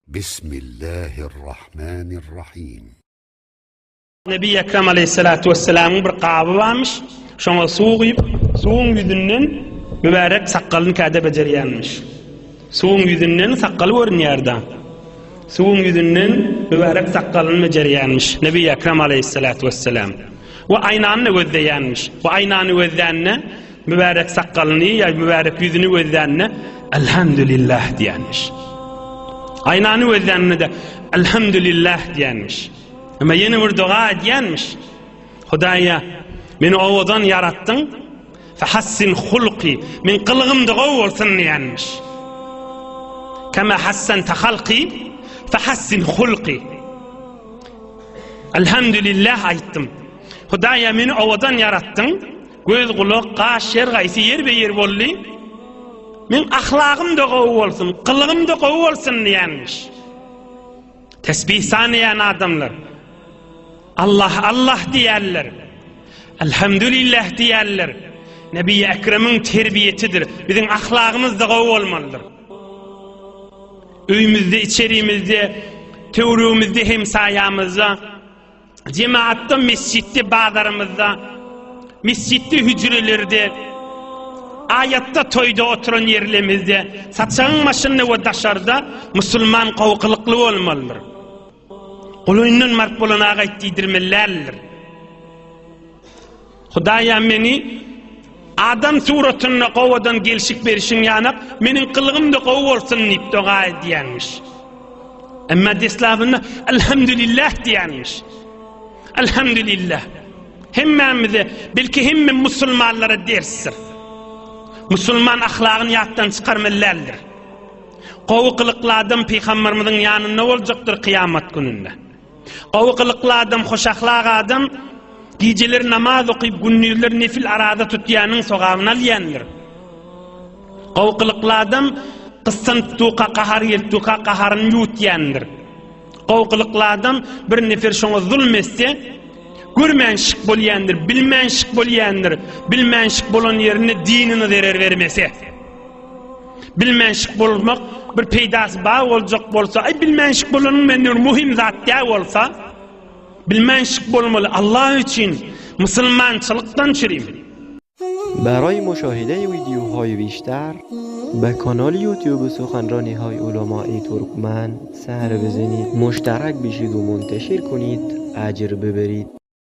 Bismillahirrahmanirrahim. Nebi Ekrem Aleyhissalatu vesselam'ın bir qabı varmış. Şoňa suw gyýyp, suwun ýüzünden mübarek sakkalyny käde bejerýänmiş. Suwun ýüzünden sakkaly görünýärdi. Suwun ýüzünden mübarek sakkalyny bejerýänmiş Nebi Ekrem Aleyhissalatu vesselam. Ve aynany gözleýänmiş. Ve aynany gözlänne mübarek sakkalyny ýa mübarek ýüzüni gözlänne elhamdülillah diýänmiş. Aynany gözlänne de elhamdülillah diýänmiş. Ama yeni bir dua edýänmiş. Hudaýa, meni owadan yaratdyň, fahassin hulqi, min qılğymdy gowulsyn diýänmiş. Kama hassanta halqi, fahassin hulqi. Elhamdülillah aýtdym. Hudaýa, meni owadan yaratdyň, göz, gulak, gaş, yer gaýsy yer be yer boldy. Min ahlagym da gowy bolsun, qılğym da gowy bolsun diýänmiş. Tesbih sanayan adamlar Allah Allah diýerler. Elhamdülillah diýerler. Nebi Ekrem'in terbiyetidir. Bizim ahlagymyz da gowy bolmalydyr. Öýümizde, içerimizde, töwrüğümizde, hemsaýamyzda, cemaatda, mescitde, bazarymyzda, mescitde, hücrelerde, ayatda, toyda oturan yerlerimizde, satçaň maşyny we daşarda musulman gowkylykly bolmalydyr. Gulaýyndan mark bolan agaýt diýdirmelerdir. Hudaýa, meni adam suratyna gowadan gelşik berişiň ýanyp, meniň qılğymda gowy bolsun diýip dua edýänmiş. Emma deslawyna elhamdülillah diýänmiş. Elhamdülillah. Hemmemize, belki hemme musulmanlara dersdir. Musulman ahlagyny ýatdan çykarmalydyr. Gowkylykly adam peýgamberimizin ýanynda boljakdyr kıyamet gününde. Gowkylykly adam, hoş ahlak adam, geceler namaz okuyup gündüzler nefil arada tutýanyň sogabyna alýandyr. Gowkylykly adam kyssan tuka kahar yer tuka kaharyny ýutýandyr. Gowkylykly adam bir nefer şoňa zulm etse, görmenşik bolýandyr, bilmenşik bolýandyr. Bilmenşik bolan ýerine dinini zerer bermese. Bilmenşik bolmak bir peýdasy bar boljak bolsa, bilmenşik bolanyň menden muhim zat däl bolsa, bilmenşik bolmaly Allah üçin, musulmançylykdan çyryp. برای مشاهده ویدیوهای بیشتر به کانال یوتیوب سخنرانی‌های علمای ترکمن سر بزنید، مشترک بشید و منتشر کنید، اجر ببرید.